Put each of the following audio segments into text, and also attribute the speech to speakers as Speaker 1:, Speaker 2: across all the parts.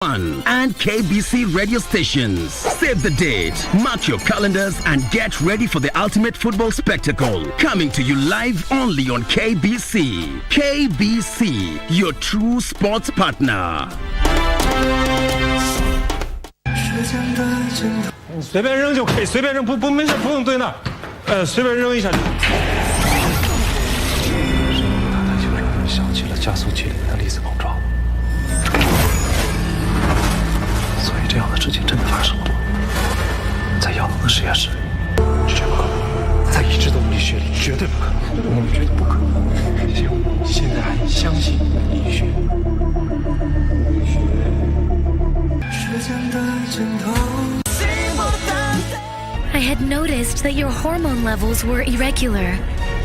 Speaker 1: And KBC radio stations. Save the date, mark your calendars, and get ready for the ultimate football spectacle. Coming to you live only on KBC. KBC, your true sports partner.
Speaker 2: 随便扔就可以，随便扔不没事，不用对那，随便扔一下就。就让人想起了加速器里面的粒子膨胀。所以这样的事情真的发生了吗？在亚龙的实验室里，绝不可能；在已知的物理学里，绝对不可能。我们觉得不可能。行，现在还相信医学。
Speaker 3: I had noticed that your hormone levels were irregular,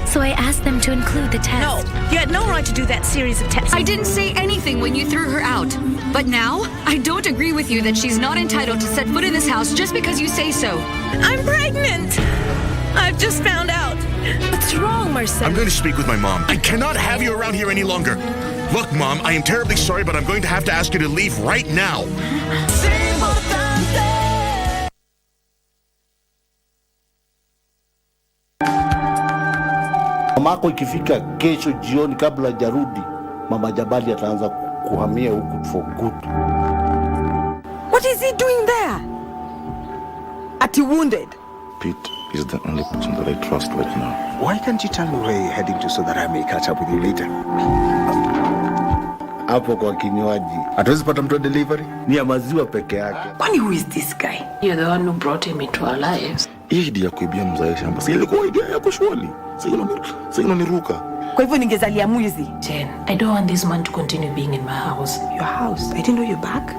Speaker 3: so I asked them to include the test.
Speaker 4: No, you had no right to do that series of tests.
Speaker 5: I didn't say anything when you threw her out. But now, I don't agree with you that she's not entitled to set foot in this house just because you say so.
Speaker 4: I'm pregnant! I've just found out. What's wrong, Marcel?
Speaker 6: I'm going to speak with my mom. I cannot have you around here any longer. Look, Mom, I am terribly sorry, but I'm going to have to ask you to leave right now.
Speaker 7: Mamako ikifika kesho jioni kabla jarudi, Mama Jabali ataanza kuhamia huku for good.
Speaker 8: What is he doing there? Are you wounded?
Speaker 9: Pete is the only person that I trust right now.
Speaker 10: Why can't you tell me where you're heading to so that I may catch up with you later?
Speaker 7: Hapo kwa kinywaji. Hatuwezi pata mtu delivery? Ni ya maziwa peke yake.
Speaker 8: Kwani who is this guy?
Speaker 11: You're the one who brought him into our lives.
Speaker 9: Hii idea ya kuibia mzae shamba. Si ilikuwa idea yako shwali. Sasa unaniruka.
Speaker 8: Kwa hivyo ningezalia mwizi.
Speaker 11: Jen, I don't want this man to continue being in my house.
Speaker 8: Your house? I didn't know you're back.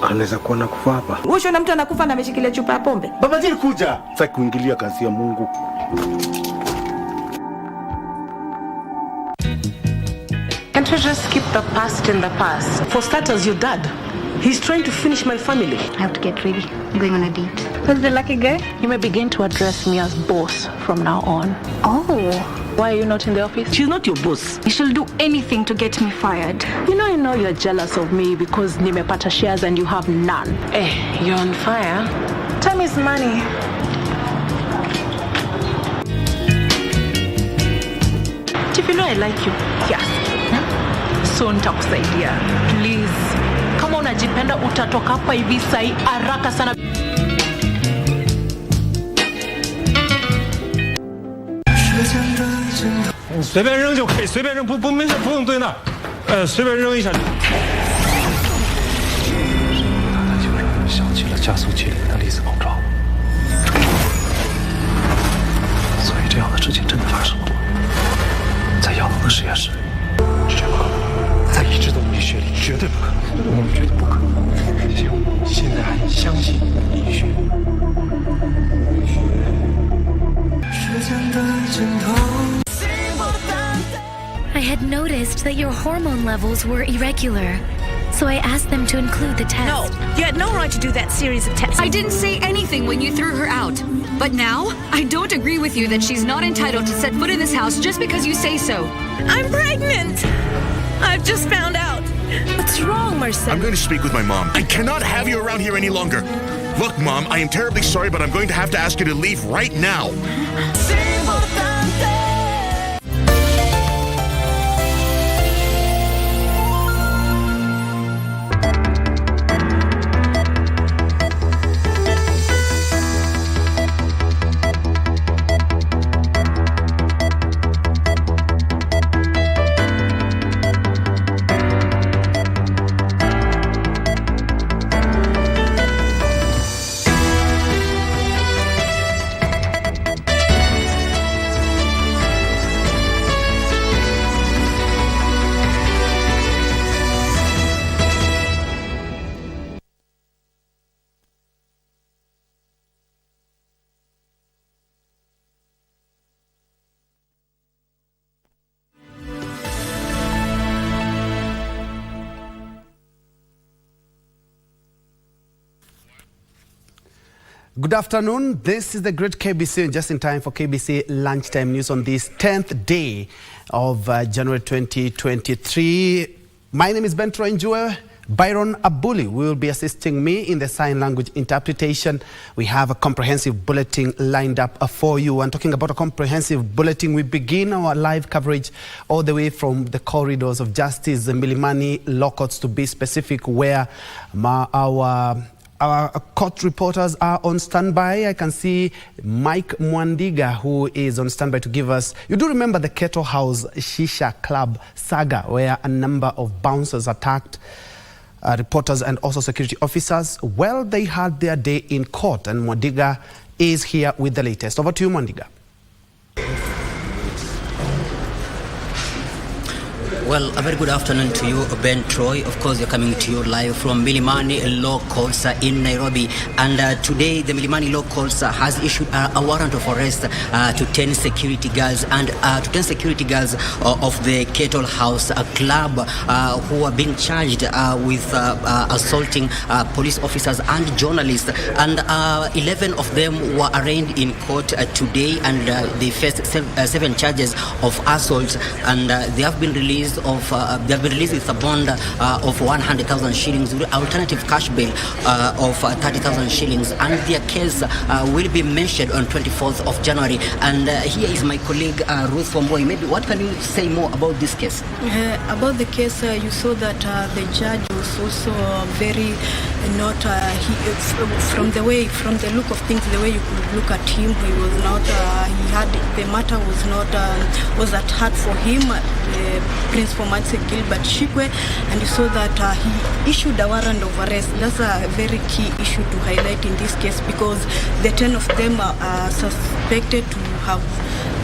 Speaker 10: Anaweza kuwa nakufa hapa.
Speaker 8: Wewe na mtu anakufa na ameshikilia chupa ya pombe.
Speaker 7: Baba Jiri kuja. Sasa kuingilia kazi ya Mungu.
Speaker 12: Can't you just keep the past in the past? For starters, your dad. He's trying to finish my family.
Speaker 13: I have to get ready. I'm going on a date.
Speaker 8: Who's the lucky guy?
Speaker 12: You may begin to address me as boss from now on.
Speaker 13: Oh.
Speaker 12: Why are you not in the office? She's not your boss.
Speaker 13: You shall do anything to get me fired.
Speaker 12: You know you're jealous of me because nimepata shares and you have none. You're on fire.
Speaker 8: Time is money.
Speaker 12: If you know I like you, yes. So nitakusaidia. Please. Kama unajipenda utatoka hapa hivi sai haraka sana.
Speaker 2: 随便扔就可以，随便扔不没事，不用对那，随便扔一下就。就让人想起了加速器里面的粒子膨胀。所以这样的事情真的发生了吗？在亚龙的实验室里，绝不可能；在已知的物理学里，绝对不可能。我们觉得不可能。行，现在还相信医学。
Speaker 3: I had noticed that your hormone levels were irregular, so I asked them to include the test.
Speaker 4: No, you had no right to do that series of tests.
Speaker 5: I didn't say anything when you threw her out. But now, I don't agree with you that she's not entitled to set foot in this house just because you say so.
Speaker 4: I'm pregnant! I've just found out. What's wrong, Marcel?
Speaker 6: I'm going to speak with my mom. I cannot have you around here any longer. Look, Mom, I am terribly sorry, but I'm going to have to ask you to leave right now.
Speaker 14: Good afternoon. This is the Great KBC, just in time for KBC Lunchtime News on this 10th day of January 2023. My name is Njue. Byron Abuli will be assisting me in the sign language interpretation. We have a comprehensive bulletin lined up for you. And talking about a comprehensive bulletin, we begin our live coverage all the way from the corridors of justice, the Milimani Law Courts to be specific, where our court reporters are on standby. I can see Mike Mwandiga, who is on standby to give us... You do remember the Keto House Shisha Club saga, where a number of bouncers attacked reporters and also security officers? Well, they had their day in court, and Mwandiga is here with the latest. Over to you, Mwandiga.
Speaker 15: Well, a very good afternoon to you, Ben Troy. Of course, you're coming to you live from Milimani Law Courts in Nairobi. And today, the Milimani Law Courts has issued a warrant of arrest to 10 security guards and to 10 security guards of the Kettle House Club who are being charged with assaulting police officers and journalists. And 11 of them were arraigned in court today, and they faced 7 charges of assault, and they have been released with a bond of 100,000 shillings with alternative cash bail of 30,000 shillings, and their case will be mentioned on 24th of January. And here is my colleague Ruth Wamboi. Maybe what can you say more about this case?
Speaker 16: About the case, you saw that the judge was also very from the look of things, the way you could look at him, he was not. The matter was not was at heart for him. Principal Magistrate Gilbert Shikwe, and you saw that he issued a warrant of arrest. That's a very key issue to highlight in this case, because the 10 of them are suspected to have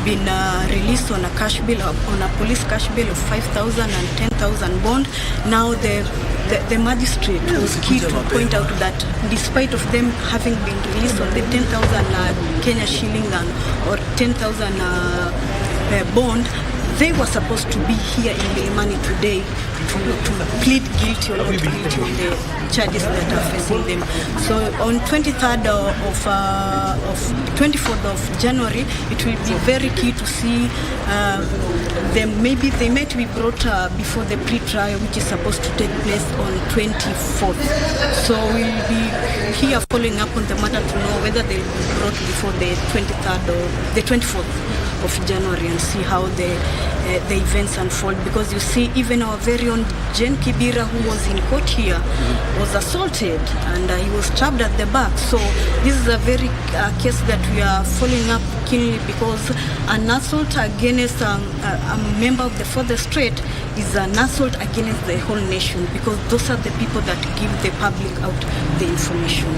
Speaker 16: been released on a cash bill, on a police cash bill of 5,000 and 10,000 bond. Now the magistrate was key to point out that despite of them having been released on the 10,000 Kenya shilling or 10,000 bond, they were supposed to be here in Milimani today to plead guilty or not guilty on the charges that are facing them. So on 23rd of 24th of January, it will be very key to see them. Maybe they might be brought before the pre-trial, which is supposed to take place on 24th. So we'll be here following up on the matter to know whether they'll be brought before the 23rd or the 24th of January, and see how the events unfold. Because you see, even our very own Jen Kibira, who was in court here, was assaulted, and he was stabbed at the back. So this is a very case that we are following up keenly, because an assault against a member of the Fourth Estate is an assault against the whole nation, because those are the people that give the public out the information.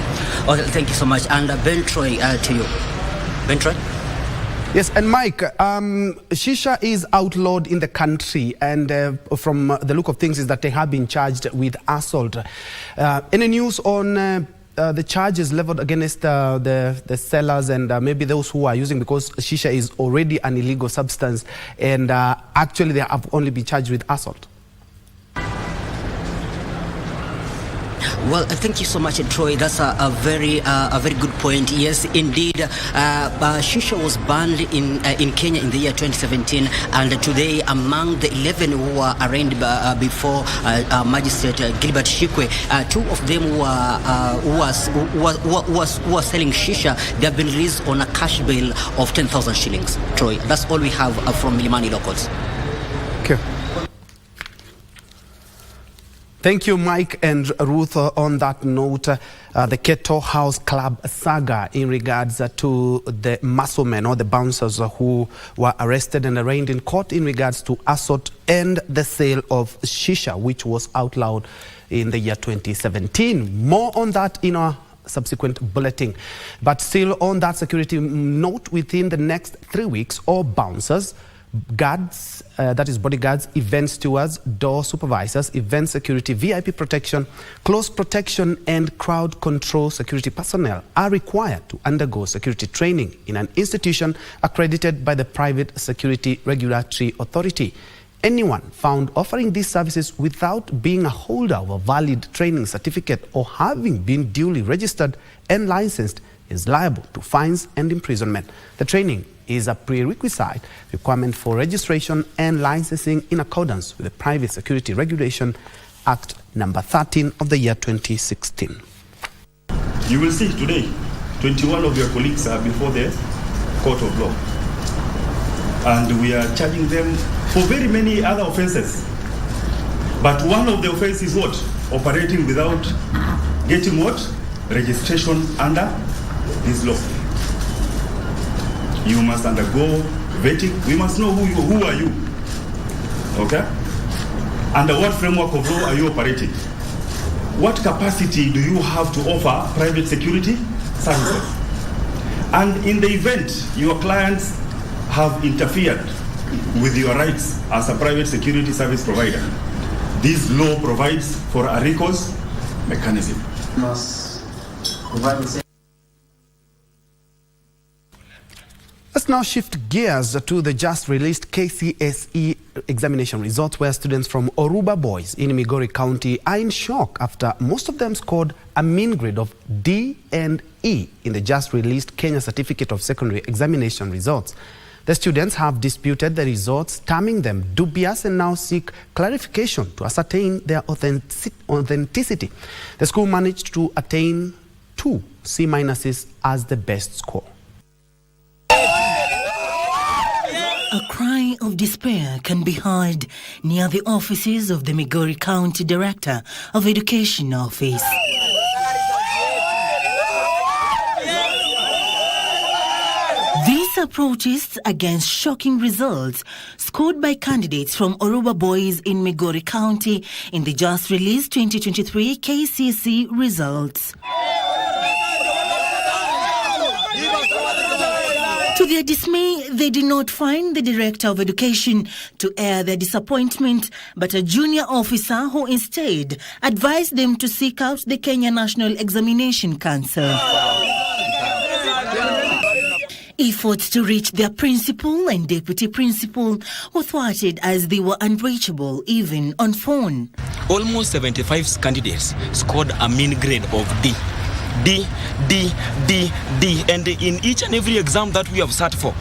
Speaker 15: Oh, thank you so much. And Ben Troy, to you. Ben Troy?
Speaker 14: Yes, and Mike, Shisha is outlawed in the country, and from the look of things is that they have been charged with assault. Any news on the charges leveled against the sellers and maybe those who are using, because Shisha is already an illegal substance, and actually they have only been charged with assault?
Speaker 15: Well, thank you so much, Troy. That's a very good point. Yes, indeed, Shisha was banned in Kenya in the year 2017, and today, among the 11 who were arraigned before Magistrate Gilbert Shikwe, 2 of them who are selling Shisha. They have been released on a cash bail of 10,000 shillings. Troy, that's all we have from Milimani Law Courts.
Speaker 14: Okay. Thank you, Mike and Ruth. On that note, the Keto House Club saga in regards to the muscle men or the bouncers who were arrested and arraigned in court in regards to assault and the sale of Shisha, which was outlawed in the year 2017. More on that in our subsequent bulletin. But still on that security note, within the next 3 weeks, all bouncers, guards, that is bodyguards, event stewards, door supervisors, event security, VIP protection, close protection and crowd control security personnel are required to undergo security training in an institution accredited by the Private Security Regulatory Authority. Anyone found offering these services without being a holder of a valid training certificate or having been duly registered and licensed is liable to fines and imprisonment. The training is a prerequisite requirement for registration and licensing in accordance with the Private Security Regulation Act number 13 of the year 2016.
Speaker 17: You will see today, 21 of your colleagues are before the court of law. And we are charging them for very many other offenses. But one of the offenses is what? Operating without getting what? Registration under this law. You must undergo vetting. We must know who are you. Okay? Under what framework of law are you operating? What capacity do you have to offer private security services? And in the event your clients have interfered with your rights as a private security service provider, this law provides for a recourse mechanism.
Speaker 14: Let's now shift gears to the just released KCSE examination results, where students from Oruba Boys in Migori County are in shock after most of them scored a mean grade of D and E in the just released Kenya Certificate of Secondary Examination results. The students have disputed the results, terming them dubious, and now seek clarification to ascertain their authenticity. The school managed to attain 2 C- as the best score.
Speaker 18: A cry of despair can be heard near the offices of the Migori County Director of Education Office. These are protests against shocking results scored by candidates from Oruba Boys in Migori County in the just released 2023 KCSE results. To their dismay, they did not find the Director of Education to air their disappointment, but a junior officer who instead advised them to seek out the Kenya National Examination Council. Efforts to reach their principal and deputy principal were thwarted as they were unreachable even on phone.
Speaker 19: Almost 75 candidates scored a mean grade of D. D. And in each and every exam that we have sat for,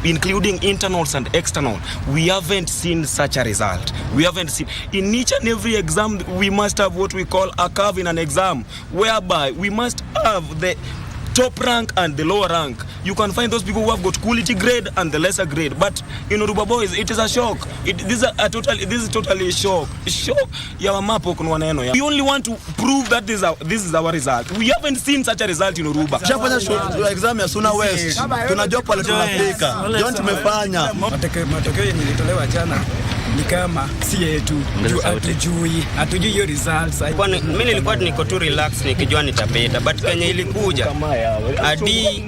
Speaker 19: including internals and external, we haven't seen such a result. We haven't seen. In each and every exam, we must have what we call a curve in an exam, whereby we must have the top rank and the lower rank. You can find those people who have got quality grade and the lesser grade. But in Oruba Boys, it is a shock. This is totally a shock. We only want to prove that this is our result. We haven't seen such a result in Oruba.
Speaker 20: Exam ya Suna West. Tunajua pale tunafika. Ndio tumefanya.
Speaker 21: Matokeo nilitolewa jana ni kama si yetu. Hatujui hiyo results.
Speaker 22: Mimi nilikuwa niko tu relax nikijua nitapita, but Kenya ilikuja D-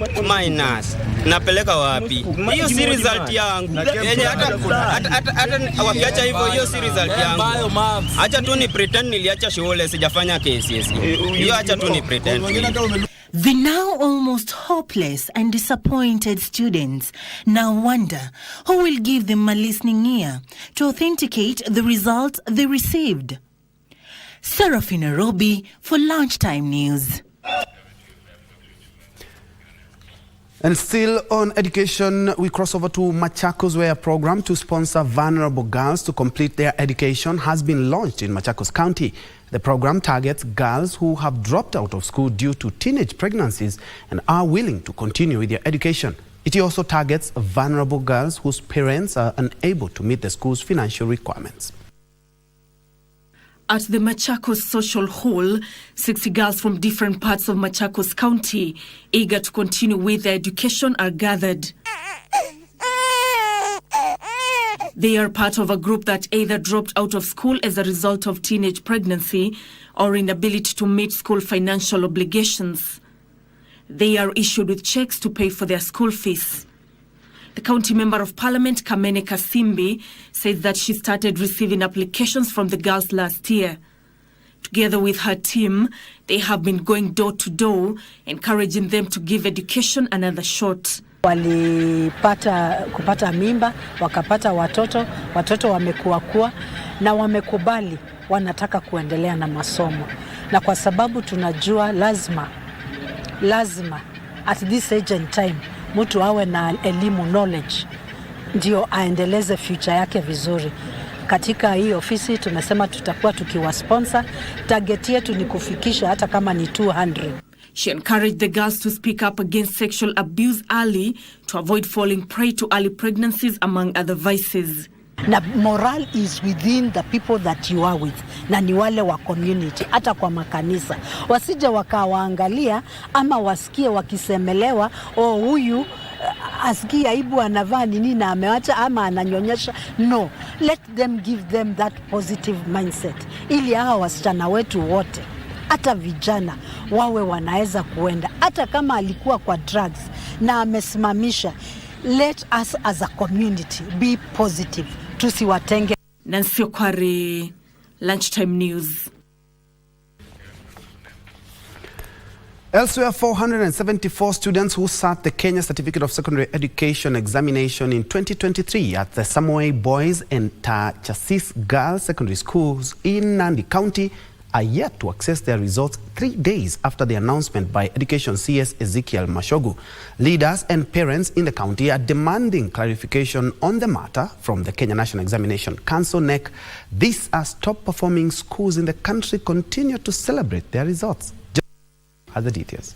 Speaker 22: napeleka wapi? Hiyo si result yangu. Yenye hata wakiacha hivyo, hiyo si result yangu. Acha tu ni pretend niliacha shule sijafanya KCSE. Hiyo acha tu ni pretend.
Speaker 18: The now almost hopeless and disappointed students now wonder who will give them a listening ear to authenticate the results they received. Serafina Nairobi for Lunchtime News.
Speaker 14: And still on education, we cross over to Machakos, where a program to sponsor vulnerable girls to complete their education has been launched in Machakos County. The program targets girls who have dropped out of school due to teenage pregnancies and are willing to continue with their education. It also targets vulnerable girls whose parents are unable to meet the school's financial requirements.
Speaker 23: At the Machakos Social Hall, 60 girls from different parts of Machakos County, eager to continue with their education, are gathered. They are part of a group that either dropped out of school as a result of teenage pregnancy or inability to meet school financial obligations. They are issued with checks to pay for their school fees. The County Member of Parliament, Kamene Kasimbi, says that she started receiving applications from the girls last year. Together with her team, they have been going door to door, encouraging them to give education another shot.
Speaker 24: Kupata mimba, wakapata watoto wamekuwa na wamekubali wanataka kuendelea na masomo. Na kwa sababu tunajua lazima at this age and time mtu awe na elimu, knowledge, ndio aendeleze future yake vizuri. katika hii ofisi tumesema tutakuwa tukiwasponsor. Target yetu ni kufikisha hata kama ni 200.
Speaker 23: She encouraged the girls to speak up against sexual abuse early to avoid falling prey to early pregnancies, among other vices.
Speaker 24: Na moral is within the people that you are with, na ni wale wa community, hata kwa makanisa. Wasije wakawaangalia ama wasikie wakisemelewa, huyu asikia aibu anavaa nini na amewacha ama ananyonyesha. No, let them give them that positive mindset, ili hawa wasichana wetu wote, hata vijana, wawe wanaweza kuenda. Hata kama alikuwa kwa drugs na amesimamisha, let us as a community be positive. Tusiwatenge.
Speaker 23: Nancy Okware, Lunchtime News.
Speaker 14: Elsewhere, 474 students who sat the Kenya Certificate of Secondary Education examination in 2023 at the Samoei Boys and Tachasis Girls Secondary Schools in Nandi County are yet to access their results 3 days after the announcement by Education CS Ezekiel Mashogu. Leaders and parents in the county are demanding clarification on the matter from the Kenya National Examination Council (NEC). These as top-performing schools in the country continue to celebrate their results. Has the details.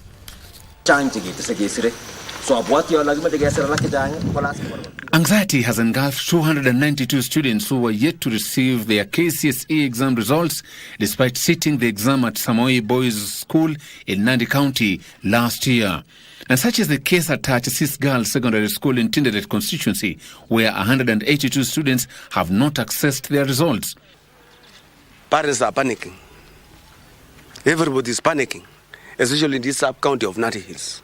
Speaker 1: Anxiety has engulfed 292 students who were yet to receive their KCSE exam results despite sitting the exam at Samoei Boys School in Nandi County last year. And such is the case at Tachasis Girls Secondary School in Tinderet Constituency, where 182 students have not accessed their results.
Speaker 9: Parents are panicking. Everybody is panicking, especially in this sub-county of Nandi Hills.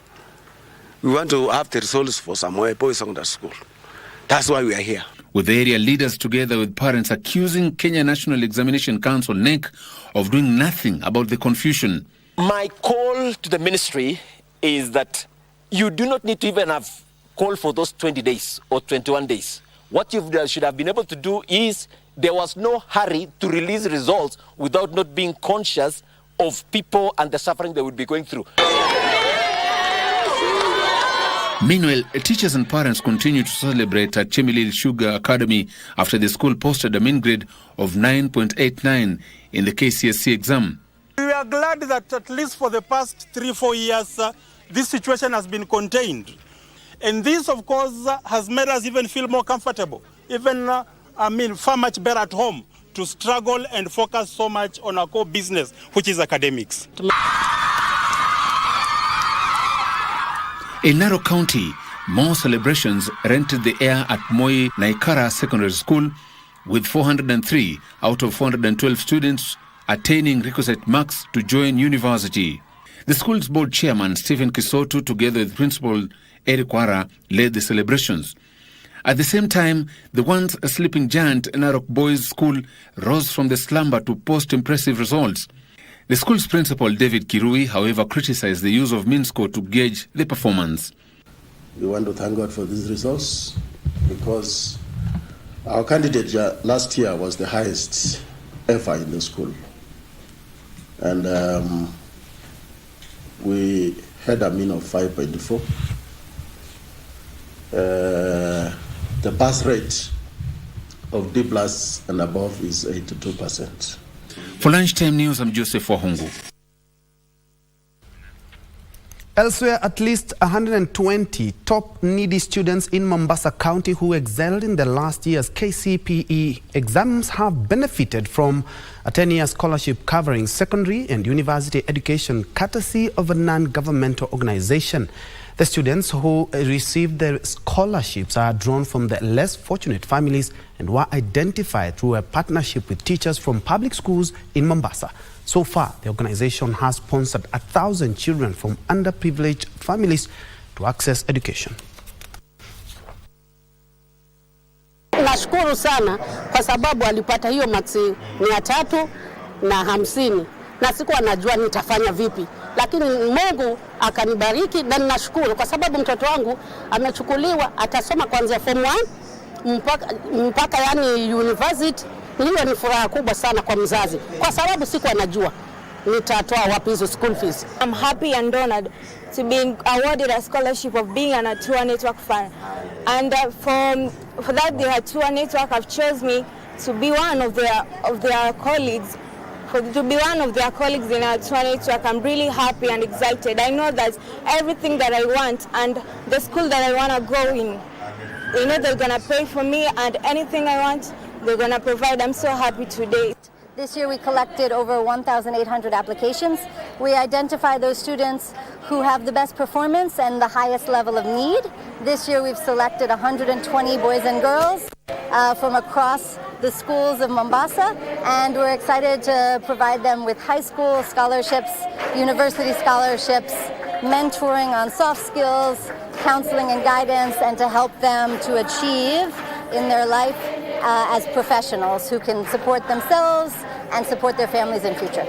Speaker 9: We want to have the results for Samoei Boys Secondary School. That's why we are here.
Speaker 1: With area leaders together with parents accusing Kenya National Examination Council (NEC) of doing nothing about the confusion.
Speaker 10: My call to the ministry is that you do not need to even have called for those 20 days or 21 days. What you should have been able to do is there was no hurry to release results without not being conscious of people and the suffering they would be going through.
Speaker 1: Meanwhile, teachers and parents continue to celebrate at Chemilil Sugar Academy after the school posted a mean grade of 9.89 in the KCSE exam.
Speaker 11: We are glad that at least for the past 3-4 years, this situation has been contained. And this, of course, has made us even feel more comfortable, even, far much better at home to struggle and focus so much on our core business, which is academics.
Speaker 1: In Narok County, more celebrations rented the air at Moi Naikara Secondary School, with 403 out of 412 students attaining requisite marks to join university. The school's board chairman, Stephen Kisotu, together with Principal Eric Wara, led the celebrations. At the same time, the once sleeping giant Narok Boys School rose from the slumber to post impressive results. The school's principal, David Kirui, however, criticized the use of MINSCO to gauge the performance.
Speaker 7: We want to thank God for these results because our candidate last year was the highest ever in the school. And we had a mean of 5.4. The pass rate of D+ and above is 82%.
Speaker 1: For Lunchtime News, I'm Joseph Wahungu.
Speaker 14: Elsewhere, at least 120 top needy students in Mombasa County who excelled in the last year's KCPE exams have benefited from a 10-year scholarship covering secondary and university education courtesy of a non-governmental organization. The students who received their scholarships are drawn from the less fortunate families and were identified through a partnership with teachers from public schools in Mombasa. So far, the organization has sponsored 1,000 children from underprivileged families to access education.
Speaker 25: Nashukuru sana kwa sababu alipata hiyo maksi 350 na sikuwa najua nitafanya vipi, lakini Mungu akanibariki na ninashukuru kwa sababu mtoto wangu amechukuliwa, atasoma kuanzia form 1 mpaka yani university. Hiyo ni furaha kubwa sana kwa mzazi kwa sababu sikuwa najua nitatoa wapi hizo school fees.
Speaker 26: I'm happy and honored to be awarded a scholarship of being an Atua Network fan. And for that the Atua Network have chose me to be one of their colleagues. To be one of their colleagues in our 2020, I'm really happy and excited. I know that everything that I want and the school that I want to go in, you know, they're going to pay for me, and anything I want, they're going to provide. I'm so happy today.
Speaker 2: This year we collected over 1,800 applications. We identify those students who have the best performance and the highest level of need. This year we've selected 120 boys and girls from across the schools of Mombasa, and we're excited to provide them with high school scholarships, university scholarships, mentoring on soft skills, counseling and guidance, and to help them to achieve in their life as professionals who can support themselves and support their families in future.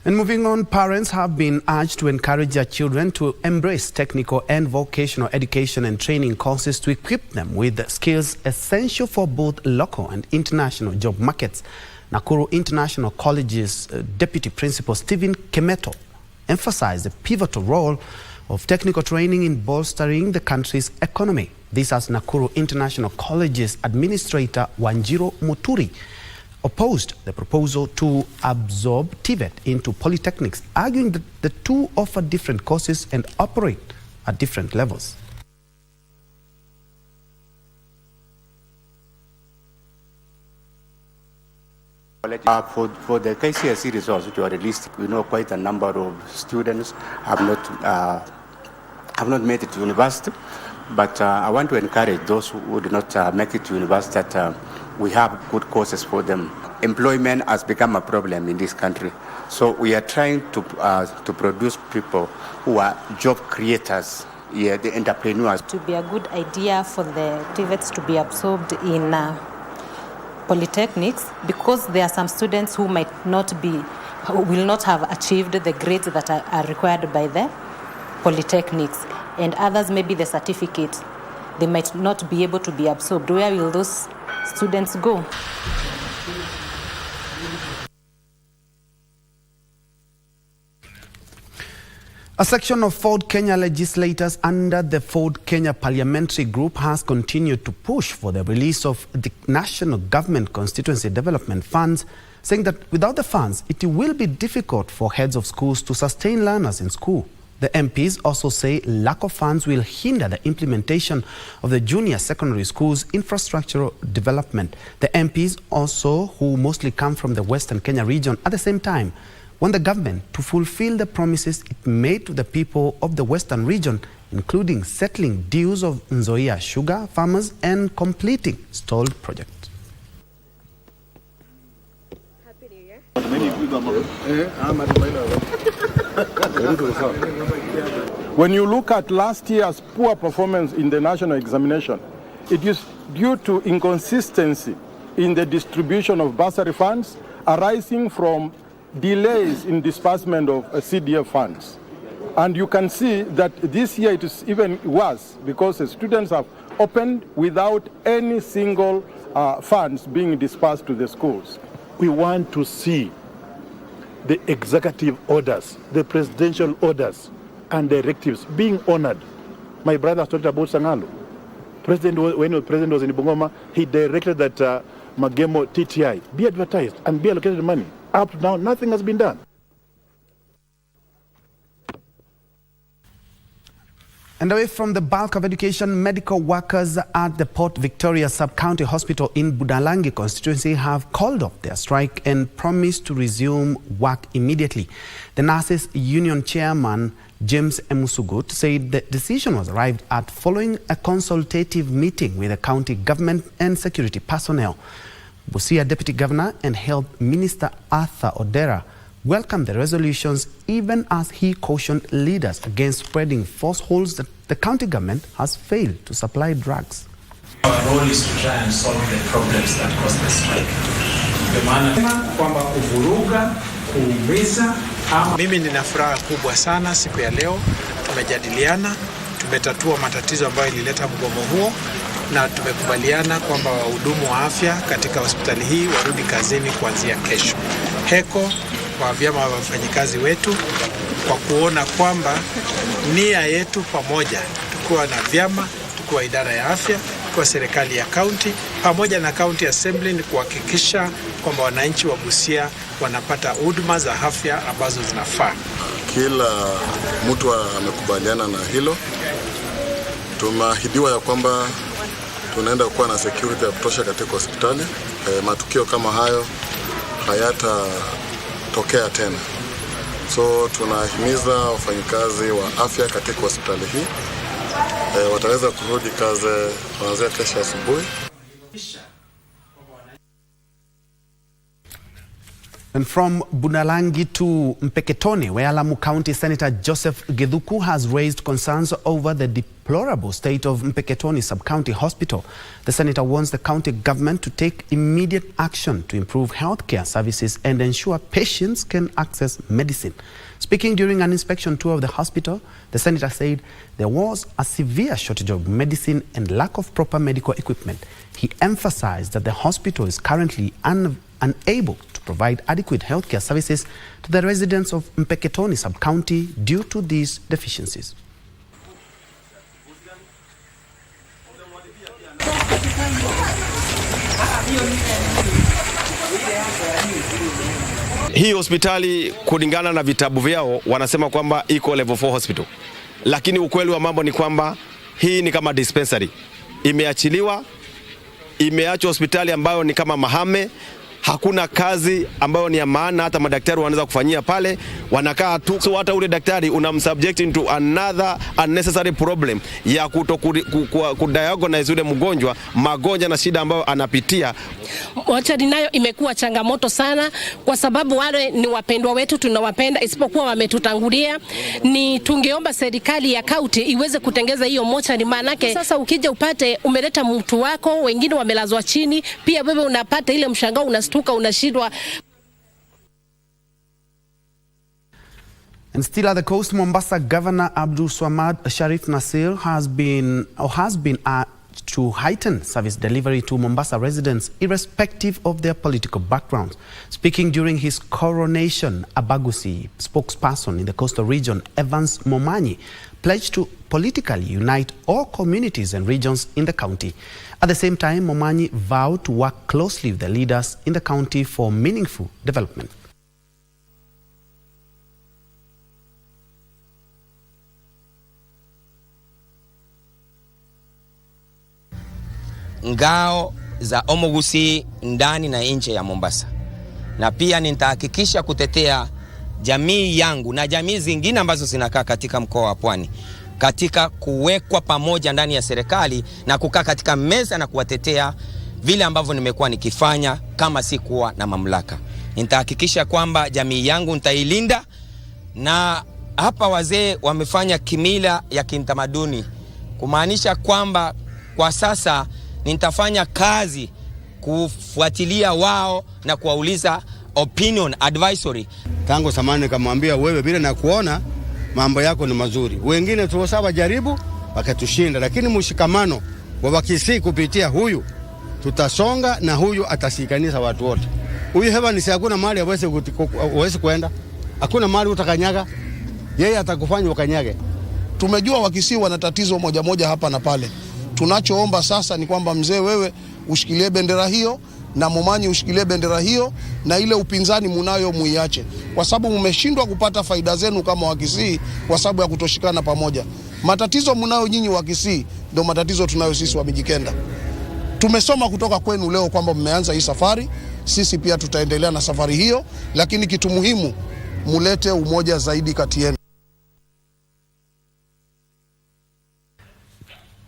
Speaker 14: And moving on, parents have been urged to encourage their children to embrace technical and vocational education and training courses to equip them with the skills essential for both local and international job markets. Nakuru International College's Deputy Principal Stephen Kemeto emphasized the pivotal role of technical training in bolstering the country's economy. This as Nakuru International College's Administrator Wanjiro Muturi opposed the proposal to absorb TVET into polytechnics, arguing that the two offer different courses and operate at different levels.
Speaker 3: For the KCSE results which were released, we know quite a number of students have not made it to university. But I want to encourage those who did not make it to university that we have good courses for them. Employment has become a problem in this country. So we are trying to produce people who are job creators, the entrepreneurs.
Speaker 5: To be a good idea for the TVETs to be absorbed in polytechnics, because there are some students who will not have achieved the grades that are required by the polytechnics, and others, maybe the certificate, they might not be able to be absorbed. Where will those students go?
Speaker 14: A section of Ford Kenya legislators under the Ford Kenya Parliamentary Group has continued to push for the release of the National Government Constituency Development Funds, saying that without the funds, it will be difficult for heads of schools to sustain learners in school. The MPs also say lack of funds will hinder the implementation of the junior secondary schools' infrastructural development. The MPs also, who mostly come from the Western Kenya region, at the same time want the government to fulfill the promises it made to the people of the Western region, including settling dues of Nzoia sugar farmers and completing stalled projects.
Speaker 8: Happy New Year.
Speaker 11: When you look at last year's poor performance in the national examination, it is due to inconsistency in the distribution of bursary funds arising from delays in disbursement of CDF funds. And you can see that this year it is even worse because the students have opened without any single funds being dispersed to the schools.
Speaker 12: We want to see the executive orders, the presidential orders and directives being honored. My brother talked about Sangalo. When the president was in Bungoma, he directed that Magemo TTI be advertised and be allocated money. Up to now, nothing has been done.
Speaker 14: And away from the bulk of education, medical workers at the Port Victoria Sub-County Hospital in Budalangi constituency have called off their strike and promised to resume work immediately. The Nurses Union Chairman, James Emusugut, said the decision was arrived at following a consultative meeting with the county government and security personnel. Busia Deputy Governor and Health Minister Arthur Odera welcomed the resolutions, even as he cautioned leaders against spreading falsehoods that the county government has failed to supply drugs.
Speaker 13: Our role is to try and solve the problems that cause the strike. Kwamba kuvuruga, kuumiza. Mimi nina furaha kubwa sana siku ya leo. Tumejadiliana, tumetatua matatizo ambayo ilileta mgomo huo, na tumekubaliana kwamba wahudumu wa afya katika hospitali hii warudi kazini kuanzia kesho. Heko kwa vyama vya wafanyikazi wetu kwa kuona kwamba nia yetu pamoja, tukiwa na vyama, mkuu wa idara ya afya, kwa serikali ya kaunti pamoja na county assembly ni kuhakikisha kwamba wananchi wa Busia wanapata huduma za afya ambazo zinafaa.
Speaker 4: Kila mtu amekubaliana na hilo. Tumeahidiwa ya kwamba tunaenda kuwa na security ya kutosha katika hospitali. Matukio kama hayo hayatatokea tena. So tunahimiza wafanyikazi wa afya katika hospitali hii wataweza kurudi kazi kuanzia kesho asubuhi.
Speaker 14: And from Bunalangi to Mpeketoni, where Lamu County Senator Joseph Gedhuku has raised concerns over the deplorable state of Mpeketoni Sub-County Hospital. The senator wants the county government to take immediate action to improve healthcare services and ensure patients can access medicine. Speaking during an inspection tour of the hospital, the senator said there was a severe shortage of medicine and lack of proper medical equipment. He emphasized that the hospital is currently unable to provide adequate healthcare services to the residents of Mpeketoni Sub-County due to these deficiencies.
Speaker 10: Hii hospitali kulingana na vitabu vyao wanasema kwamba iko level 4 hospital. Lakini ukweli wa mambo ni kwamba hii ni kama dispensary. Imeachiliwa, imeachwa hospitali ambayo ni kama mahame. Hakuna kazi ambayo ni ya maana hata madaktari wanaweza kufanyia pale, wanakaa tu. So hata ule daktari unamsubject into another unnecessary problem ya kudiagnose ule mgonjwa magonjwa na shida ambayo anapitia.
Speaker 6: Mochari nayo imekuwa changamoto sana kwa sababu wale ni wapendwa wetu, tunawapenda, isipokuwa wametutangulia. Ni tungeomba serikali ya kaunti iweze kutengeza hiyo mochari, manake sasa ukija upate umeleta mtu wako, wengine wamelazwa chini, pia wewe unapata ile mshangao, unastuka, unashindwa.
Speaker 14: And still at the coast, Mombasa Governor Abdul Swamad Sharif Nasir has been to heighten service delivery to Mombasa residents irrespective of their political backgrounds. Speaking during his coronation, Abagusi spokesperson in the coastal region, Evans Momanyi, pledged to politically unite all communities and regions in the county. At the same time, Momanyi vowed to work closely with the leaders in the county for meaningful development.
Speaker 15: Ngao za Omogusi ndani na nje ya Mombasa. Na pia nitahakikisha kutetea jamii yangu na jamii zingine ambazo zinakaa katika mkoa wa Pwani katika kuwekwa pamoja ndani ya serikali na kukaa katika meza na kuwatetea vile ambavyo nimekuwa nikifanya kama sikuwa na mamlaka. Nitahakikisha kwamba jamii yangu nitailinda, na hapa wazee wamefanya kimila ya kintamaduni, kumaanisha kwamba kwa sasa nitafanya kazi kufuatilia wao na kuwauliza opinion advisory.
Speaker 16: Tangu zamani nikamwambia wewe bila na kuona mambo yako ni mazuri. Wengine tuwasaba jaribu wakatushinda, lakini mshikamano wa Wakisii kupitia huyu tutasonga na huyu atashikanisha watu wote. Huyu hewa ni hakuna mahali hawezi kwenda. Hakuna mahali utakanyaga. Yeye atakufanya ukanyage.
Speaker 17: Tumejua Wakisii wana tatizo moja moja hapa na pale. Tunachoomba sasa ni kwamba mzee, wewe ushikilie bendera hiyo na Momanyi ushikilie bendera hiyo, na ile upinzani munayo muiache, kwa sababu mmeshindwa kupata faida zenu kama Wakisii kwa sababu ya kutoshikana pamoja. Matatizo munayo nyinyi Wakisii ndio matatizo tunayo sisi wa Mijikenda. Tumesoma kutoka kwenu leo kwamba mmeanza hii safari, sisi pia tutaendelea na safari hiyo, lakini kitu muhimu mulete umoja zaidi kati yenu.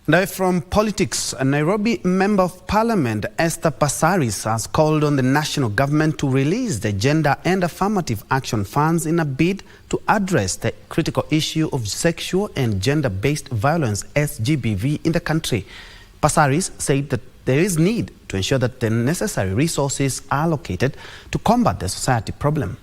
Speaker 14: Now from politics, a Nairobi Member of Parliament Esther Passaris has called on the national government to release the Gender and Affirmative Action Funds in a bid to address the critical issue of sexual and gender-based violence (SGBV) in the country. Passaris said that there is need to ensure that the necessary resources are allocated to combat the society problem.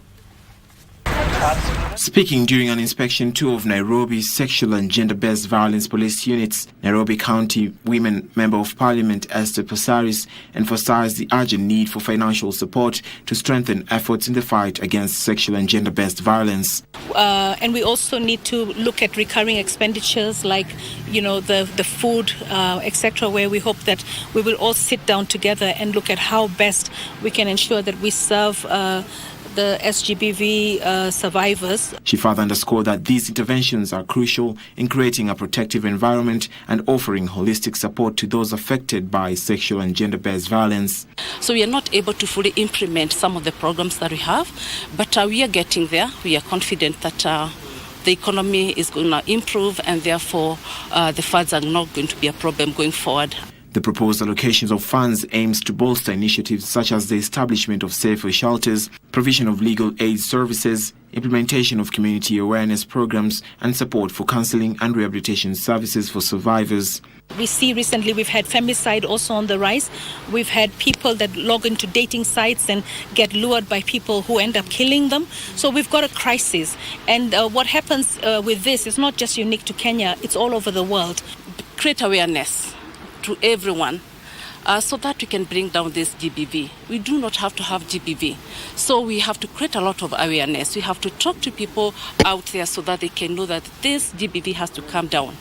Speaker 18: Speaking during an inspection tour of Nairobi's sexual and gender-based violence police units, Nairobi County Women Member of Parliament Esther Passaris emphasized the urgent need for financial support to strengthen efforts in the fight against sexual and gender-based violence.
Speaker 19: And we also need to look at recurring expenditures like, the food, etc., where we hope that we will all sit down together and look at how best we can ensure that we serve the SGBV survivors.
Speaker 18: She further underscored that these interventions are crucial in creating a protective environment and offering holistic support to those affected by sexual and gender-based violence.
Speaker 20: So we are not able to fully implement some of the programs that we have, but we are getting there. We are confident that the economy is going to improve, and therefore the funds are not going to be a problem going forward.
Speaker 18: The proposed allocations of funds aims to bolster initiatives such as the establishment of safer shelters, provision of legal aid services, implementation of community awareness programs, and support for counseling and rehabilitation services for survivors.
Speaker 19: We see recently we've had femicide also on the rise. We've had people that log into dating sites and get lured by people who end up killing them. So we've got a crisis. And what happens with this is not just unique to Kenya, it's all over the world.
Speaker 20: Create awareness to everyone so that we can bring down this GBV. We do not have to have GBV. So we have to create a lot of awareness. We have to talk to people out there so that they can know that this GBV has to come down.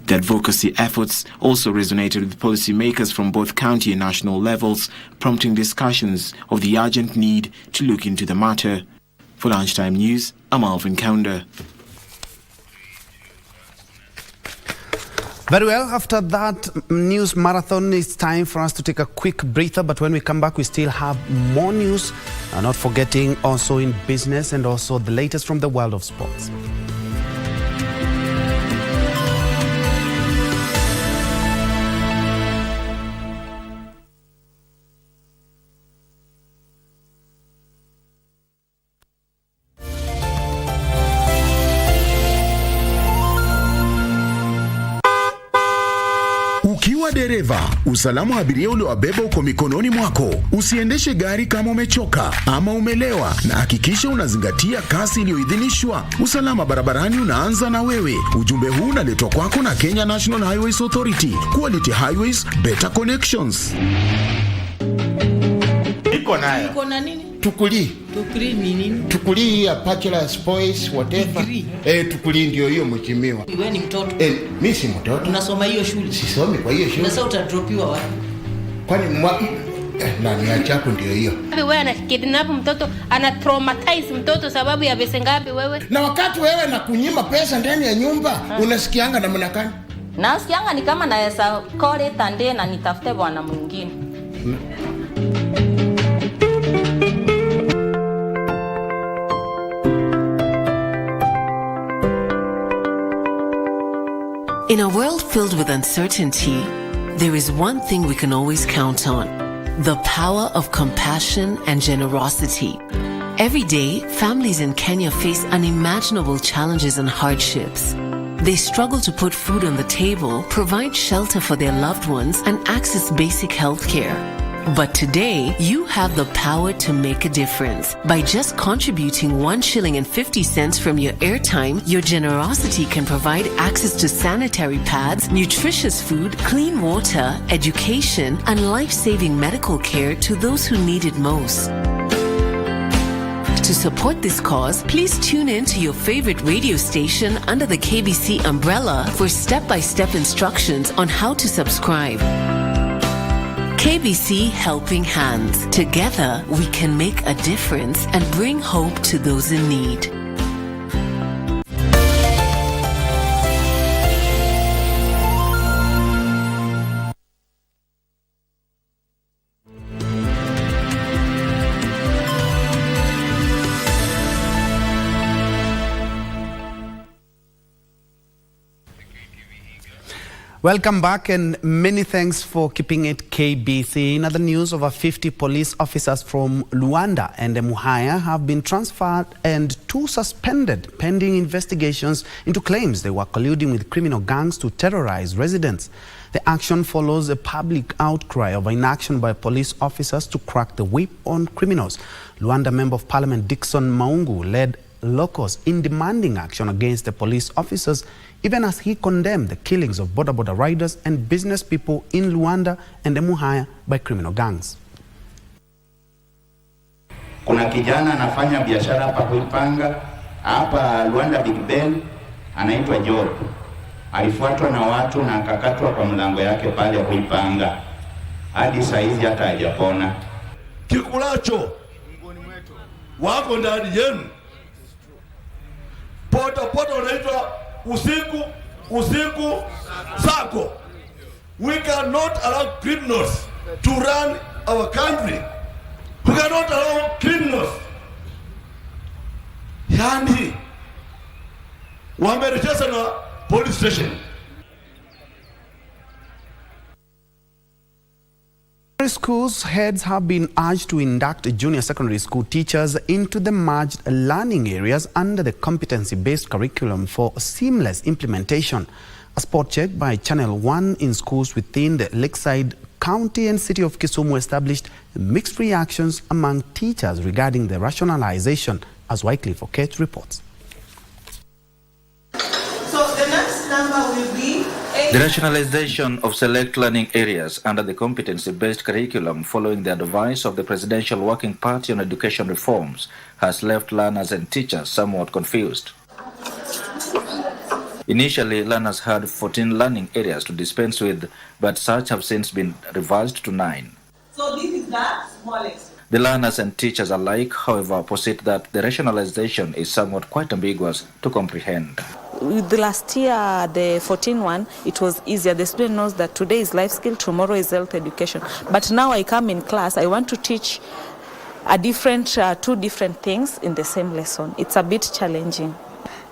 Speaker 18: The advocacy efforts also resonated with policymakers from both county and national levels, prompting discussions of the urgent need to look into the matter. For Lunchtime News, I'm Alvin Kaunda.
Speaker 14: Very well, after that news marathon, it's time for us to take a quick breather. But when we come back, we still have more news. Not forgetting also in business and also the latest from the world of sports.
Speaker 21: Ukiwa dereva, usalama wa abiria uliowabeba uko mikononi mwako. Usiendeshe gari kama umechoka ama umelewa, na hakikisha unazingatia kasi iliyoidhinishwa. Usalama barabarani unaanza na wewe. Ujumbe huu unaletwa kwako na Kenya National Highways Authority. Quality Highways, better connections.
Speaker 22: Iko nayo. Iko na nini? Tukuli. Tukuli ni nini? Tukuli ya bachelor's boys whatever. Tukuli ndio hiyo mheshimiwa.
Speaker 24: Wewe ni mtoto.
Speaker 22: Mimi si mtoto.
Speaker 24: Unasoma hiyo shule?
Speaker 22: Sisomi kwa hiyo shule.
Speaker 24: Sasa utadropiwa wapi?
Speaker 22: Kwani nani achapo ndio hiyo?
Speaker 24: Wewe anakidnap mtoto, ana traumatize mtoto sababu ya pesa ngapi wewe?
Speaker 22: Na wakati wewe na kunyima pesa ndani ya nyumba, unasikianga namna gani?
Speaker 24: Nasikianga ni kama naweza kole tande na nitafute bwana mwingine.
Speaker 27: In a world filled with uncertainty, there is one thing we can always count on: the power of compassion and generosity. Every day, families in Kenya face unimaginable challenges and hardships. They struggle to put food on the table, provide shelter for their loved ones, and access basic health care. But today, you have the power to make a difference. By just contributing 1 shilling and 50 cents from your airtime, your generosity can provide access to sanitary pads, nutritious food, clean water, education, and life-saving medical care to those who need it most. To support this cause, please tune in to your favorite radio station under the KBC umbrella for step-by-step instructions on how to subscribe. KBC Helping Hands. Together, we can make a difference and bring hope to those in need.
Speaker 14: Welcome back, and many thanks for keeping it KBC. In other news, over 50 police officers from Luanda and Muhaya have been transferred and 2 suspended pending investigations into claims they were colluding with criminal gangs to terrorize residents. The action follows a public outcry of inaction by police officers to crack the whip on criminals. Luanda Member of Parliament Dickson Maungu led locals in demanding action against the police officers, even as he condemned the killings of boda riders and business people in Luanda and Emuhaya by criminal gangs.
Speaker 1: Kuna kijana anafanya biashara hapa Kuipanga, hapa Luanda Big Ben, anaitwa Job. Alifuatwa na watu na akakatwa kwa mlango yake pale Kuipanga. Hadi saizi hata hajapona.
Speaker 2: Kikulacho wako ndani yenu. Pota unaitwa usiku sako. We cannot allow criminals to run our country. We cannot allow criminals. Yani wamerejeza na police station.
Speaker 14: Schools heads have been urged to induct junior secondary school teachers into the merged learning areas under the competency-based curriculum for seamless implementation. A spot check by Channel 1 in schools within the Lakeside County and City of Kisumu established mixed reactions among teachers regarding the rationalization, as Wycliffe Okech reports.
Speaker 7: So the next number will be
Speaker 9: the rationalization of select learning areas under the competency-based curriculum following the advice of the Presidential Working Party on Education Reforms has left learners and teachers somewhat confused. Initially, learners had 14 learning areas to dispense with, but such have since been revised to 9.
Speaker 7: So this is the smallest.
Speaker 9: The learners and teachers alike, however, posit that the rationalization is somewhat quite ambiguous to comprehend.
Speaker 23: With the last year, the 14 one, it was easier. The student knows that today is life skill, tomorrow is health education. But now I come in class, I want to teach a different, two different things in the same lesson. It's a bit challenging.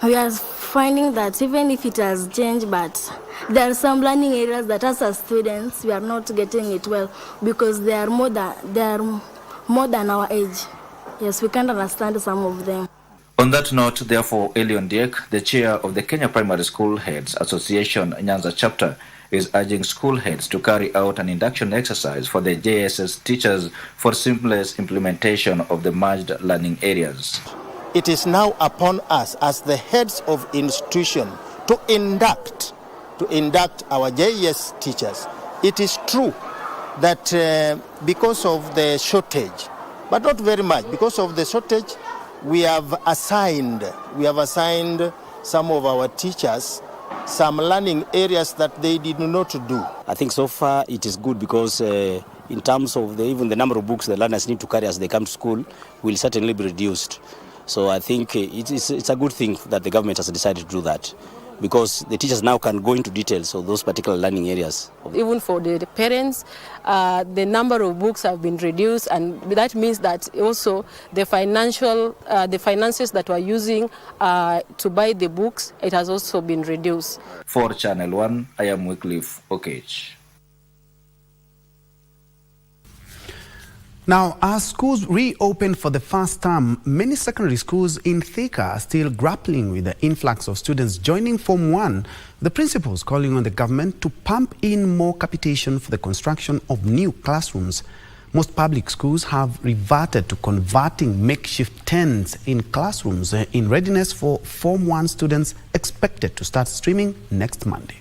Speaker 25: We are finding that even if it has changed, but there are some learning areas that as students, we are not getting it well because they are more than our age. Yes, we can't understand some of them.
Speaker 9: On that note, therefore, Elion Diek, the chair of the Kenya Primary School Heads Association Nyanza chapter, is urging school heads to carry out an induction exercise for the JSS teachers for seamless implementation of the merged learning areas.
Speaker 26: It is now upon us as the heads of institution to induct our JES teachers. It is true that because of the shortage, but not very much, because of the shortage, we have assigned some of our teachers some learning areas that they did not do.
Speaker 28: I think so far it is good because in terms of even the number of books the learners need to carry as they come to school will certainly be reduced. So I think it's a good thing that the government has decided to do that, because the teachers now can go into details of those particular learning areas.
Speaker 29: Even for the parents, the number of books have been reduced, and that means that also the finances that we're using to buy the books, it has also been reduced.
Speaker 9: For Channel 1, I am Wycliffe Okech.
Speaker 14: Now, as schools reopen for the first time, many secondary schools in Thika are still grappling with the influx of students joining Form 1, the principals calling on the government to pump in more capitation for the construction of new classrooms. Most public schools have reverted to converting makeshift tents in classrooms in readiness for Form 1 students expected to start streaming next Monday.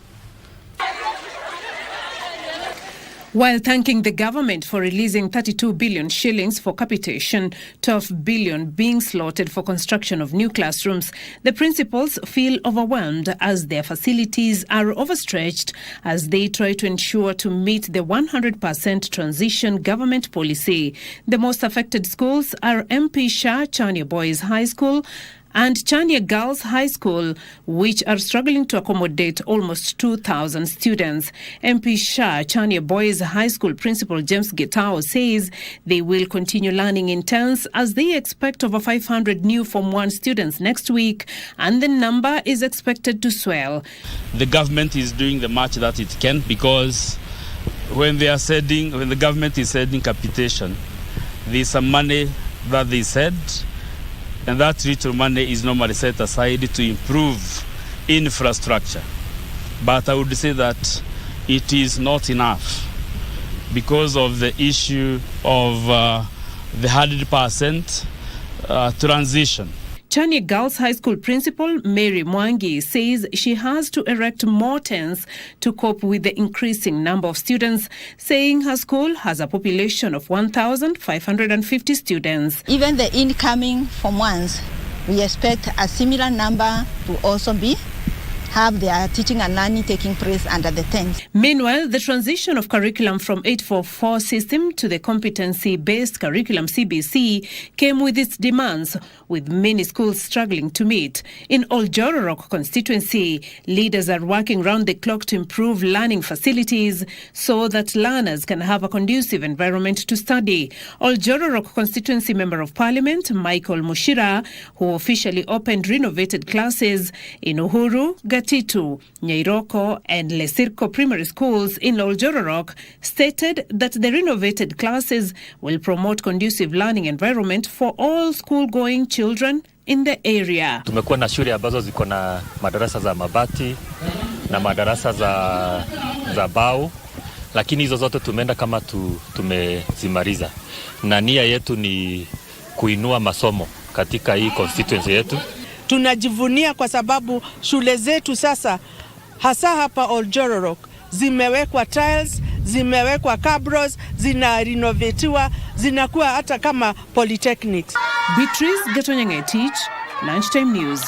Speaker 30: While thanking the government for releasing 32 billion shillings for capitation, 12 billion being slotted for construction of new classrooms, the principals feel overwhelmed as their facilities are overstretched as they try to ensure to meet the 100% transition government policy. The most affected schools are MP Shah Chania Boys High School and Chania Girls High School, which are struggling to accommodate almost 2,000 students. MP Shah Chania Boys High School Principal James Getao says they will continue learning intense as they expect over 500 new Form 1 students next week, and the number is expected to swell.
Speaker 31: The government is doing the much that it can, because when the government is setting capitation, there's some money that they said, and that little money is normally set aside to improve infrastructure. But I would say that it is not enough because of the issue of the 100% transition.
Speaker 30: Chania Girls High School Principal Mary Mwangi says she has to erect more tents to cope with the increasing number of students, saying her school has a population of 1,550 students.
Speaker 3: Even the incoming Form 1s, we expect a similar number to also have their teaching and learning taking place under the tents.
Speaker 30: Meanwhile, the transition of curriculum from 844 system to the competency-based curriculum CBC came with its demands, with many schools struggling to meet. In Oljororok constituency, leaders are working round the clock to improve learning facilities so that learners can have a conducive environment to study. Oljororok constituency Member of Parliament Michael Mushira, who officially opened renovated classes in Uhuru, Gatitu, Nyairoko and Lesirko primary schools in Oljororok, stated that the renovated classes will promote conducive learning environment for all school-going children in the area.
Speaker 4: Tumekuwa na shule ambazo ziko na madarasa za mabati na madarasa za bao, lakini hizo zote tumeenda kama tumezimaliza. Na nia yetu ni kuinua masomo katika hii constituency yetu.
Speaker 5: Tunajivunia kwa sababu shule zetu sasa hasa hapa Oljororok zimewekwa tiles, zimewekwa cabros, zina renovatiwa, zinakuwa hata kama polytechnics.
Speaker 30: Beatrice Gatonyangetich, Lunchtime News.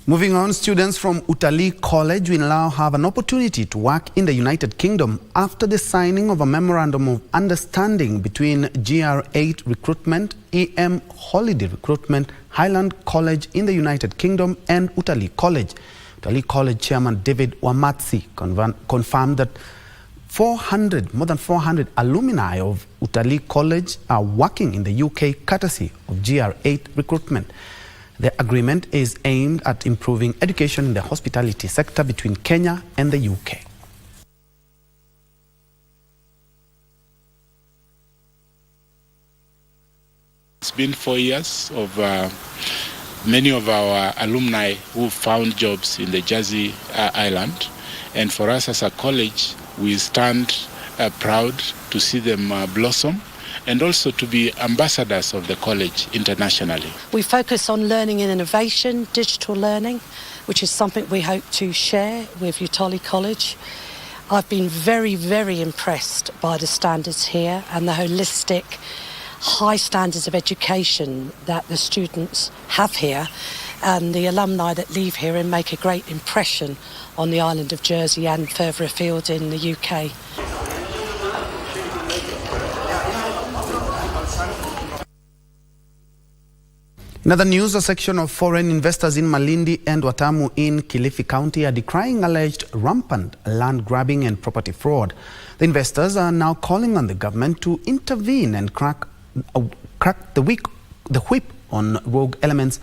Speaker 14: Moving on, students from Utalii College will now have an opportunity to work in the United Kingdom after the signing of a Memorandum of Understanding between GR8 Recruitment, EM Holiday Recruitment, Highland College in the United Kingdom and Utalii College. Utalii College Chairman David Wamatsi confirmed that more than 400 alumni of Utalii College are working in the UK courtesy of GR8 Recruitment. The agreement is aimed at improving education in the hospitality sector between Kenya and the UK.
Speaker 6: It's been 4 years of many of our alumni who found jobs in the Jersey Island. And for us as a college, we stand proud to see them blossom and also to be ambassadors of the college internationally.
Speaker 8: We focus on learning and innovation, digital learning, which is something we hope to share with Utalii College. I've been very, very impressed by the standards here and the holistic, high standards of education that the students have here, and the alumni that leave here and make a great impression on the island of Jersey and further afield in the UK.
Speaker 14: In other news, a section of foreign investors in Malindi and Watamu in Kilifi County are decrying alleged rampant land grabbing and property fraud. The investors are now calling on the government to intervene and crack the whip on rogue elements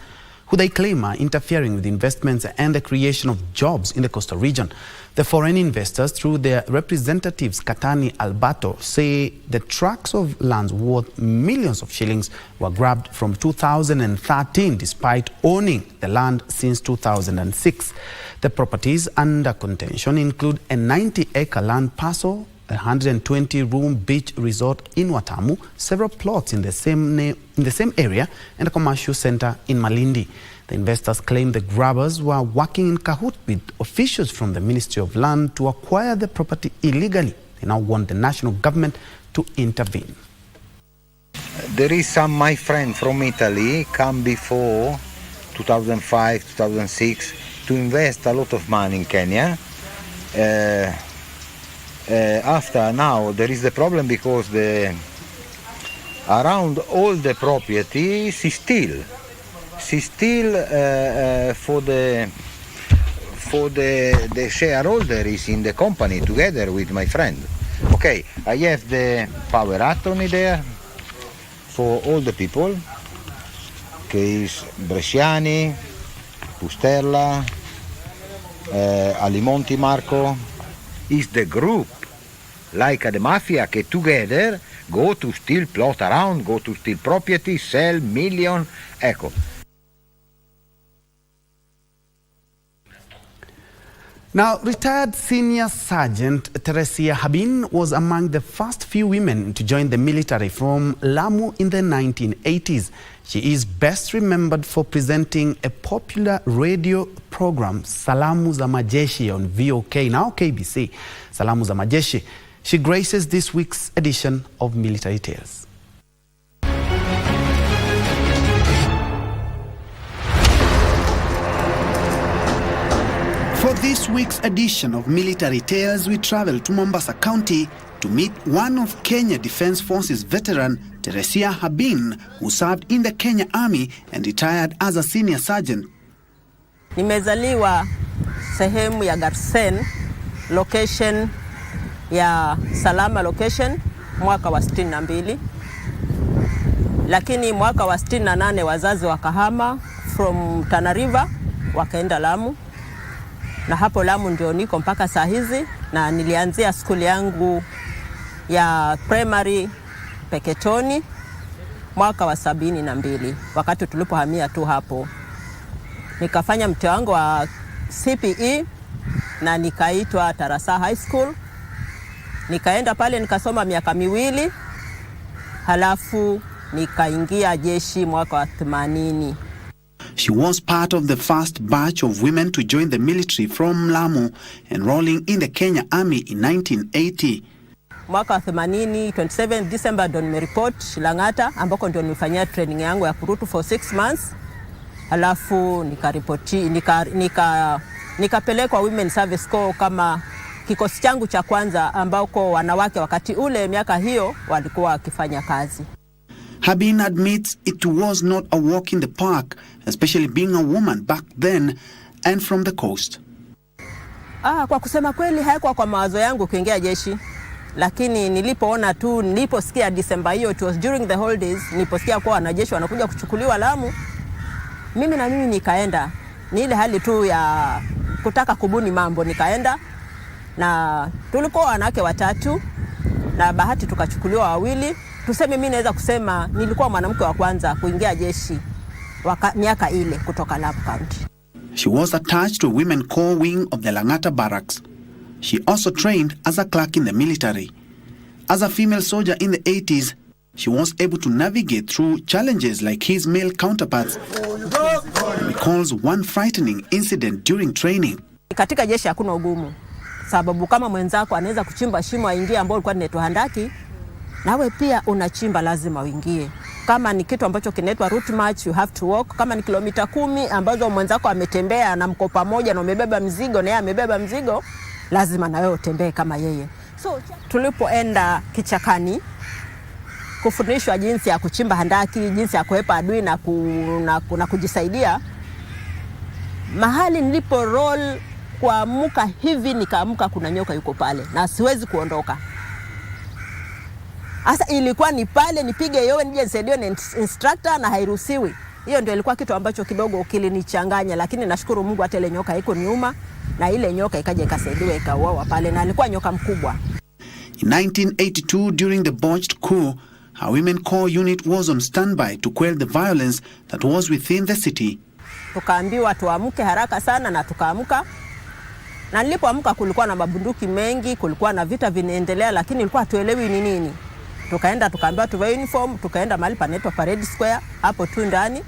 Speaker 14: who they claim are interfering with investments and the creation of jobs in the coastal region. The foreign investors, through their representatives Katani Alberto, say the tracts of lands worth millions of shillings were grabbed from 2013 despite owning the land since 2006. The properties under contention include a 90-acre land parcel, a 120-room beach resort in Watamu, several plots in the same area, and a commercial center in Malindi. The investors claim the grabbers were working in cahoot with officials from the Ministry of Land to acquire the property illegally. They now want the national government to intervene.
Speaker 10: There is some my friend from Italy come before 2005, 2006 to invest a lot of money in Kenya. After now there is the problem because around all the properties is still for the shareholder is in the company together with my friend. Okay, I have the power attorney there for all the people. Okay, is Bresciani, Pusterla, Alimonti Marco. Is the group like the mafia che together go to steal plot around, go to steal property, sell million. Ecco.
Speaker 14: Now, retired Senior Sergeant Teresia Habin was among the first few women to join the military from Lamu in the 1980s. She is best remembered for presenting a popular radio program, Salamu za Majeshi, on VOK, now KBC, Salamu za Majeshi. She graces this week's edition of Military Tales. For this week's edition of Military Tales, we travel to Mombasa County to meet one of Kenya Defence Forces veteran, Teresia Habin, who served in the Kenya Army and retired as a senior sergeant.
Speaker 11: Nimezaliwa sehemu ya Garsen, location ya Salama location, mwaka wa 62. Lakini mwaka wa 68 wazazi wakahama from Tana River wakaenda Lamu. Na hapo Lamu ndio niko mpaka saa hizi, na nilianzia skuli yangu ya primary Peketoni mwaka wa 72 wakati tulipohamia tu hapo. Nikafanya mtihani wangu wa CPE na nikaitwa Tarasa High School. Nikaenda pale nikasoma miaka 2, halafu nikaingia jeshi mwaka wa 80.
Speaker 14: She was part of the first batch of women to join the military from Lamu, enrolling in the Kenya Army in 1980.
Speaker 11: Mwaka wa 80, 27 December ndo nimereport Langata, ambako ndio nilifanyia training yangu ya kurutu for 6 months. Halafu nikapelekwa Women Service Corps kama kikosi changu cha kwanza, ambako wanawake wakati ule miaka hiyo walikuwa wakifanya kazi.
Speaker 14: Habin admits it was not a walk in the park, especially being a woman back then and from the coast.
Speaker 11: Kwa kusema kweli haikuwa kwa mawazo yangu kuingia jeshi, lakini niliposikia December hiyo, it was during the holidays, niliposikia kwa wanajeshi wanakuja kuchukuliwa Lamu, mimi nikaenda. Ni ile hali tu ya kutaka kubuni mambo, nikaenda. Na tulikuwa wanawake 3 na bahati tukachukuliwa 2. Tuseme mimi naweza kusema nilikuwa mwanamke wa kwanza kuingia jeshi miaka ile kutoka Lamu County.
Speaker 14: She was attached to a women corps wing of the Langata barracks. She also trained as a clerk in the military. As a female soldier in the 80s, she was able to navigate through challenges like his male counterparts. He recalls one frightening incident during training.
Speaker 11: Katika jeshi hakuna ugumu, sababu kama mwenzako anaweza kuchimba shimo aingie ambao ulikuwa unaitwa handaki, nawe pia unachimba lazima uingie. Kama ni kitu ambacho kinaitwa route march, you have to walk. Kama ni kilomita 10 ambazo mwenzako ametembea na mko pamoja na umebeba mzigo na yeye amebeba mzigo, lazima na wewe utembee kama yeye. So tulipoenda kichakani kufundishwa jinsi ya kuchimba handaki, jinsi ya kuepa adui na kujisaidia, mahali nilipo roll kuamka hivi nikaamka kuna nyoka yuko pale na siwezi kuondoka. Asa ilikuwa ni pale nipige yowe nije nisaidiwe na instructor na hairuhusiwi. Hiyo ndio ilikuwa kitu ambacho kidogo kilinichanganya, lakini nashukuru Mungu hata ile nyoka haiko niuma na ile nyoka ikaja ikasaidiwa ikauawa pale, na alikuwa nyoka mkubwa.
Speaker 14: In 1982, during the botched coup, her women corps unit was on standby to quell the violence that was within the city.
Speaker 11: Tukaambiwa tuamke haraka sana na tukaamka. Na nilipoamka kulikuwa na mabunduki mengi, kulikuwa na vita vinaendelea, lakini ilikuwa tuelewi ni nini. Tukaenda tukaambiwa tuvae uniform, tukaenda mahali panaitwa Parade Square hapo tu ndani.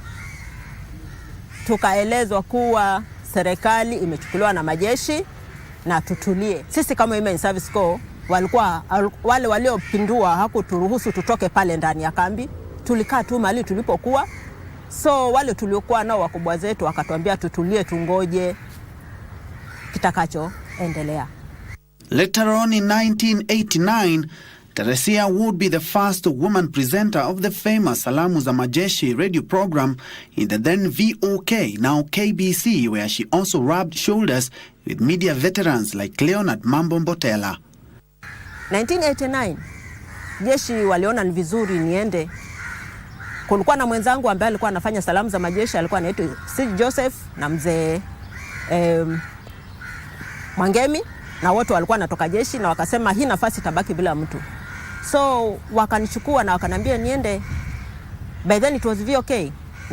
Speaker 11: Tukaelezwa kuwa serikali imechukuliwa na majeshi na tutulie. Sisi kama Women Service Corps wale waliopindua hakuturuhusu tutoke pale ndani ya kambi. Tulikaa tu mahali tulipokuwa. So wale tuliokuwa nao wakubwa zetu wakatuambia tutulie tungoje kitakacho endelea.
Speaker 14: Later on in 1989, Teresia would be the first woman presenter of the famous Salamu za Majeshi radio program in the then VOK, now KBC, where she also rubbed shoulders with media veterans like Leonard Mambo Mbotela.
Speaker 11: 1989, jeshi waliona ni vizuri niende. Kulikuwa na mwenzangu ambaye alikuwa anafanya Salamu za Majeshi, alikuwa anaitwa Sid Joseph na mzee Mwangemi, na wote walikuwa natoka jeshi na wakasema hii nafasi tabaki bila mtu. So wakanichukua na wakanambia niende. By then it was VOK.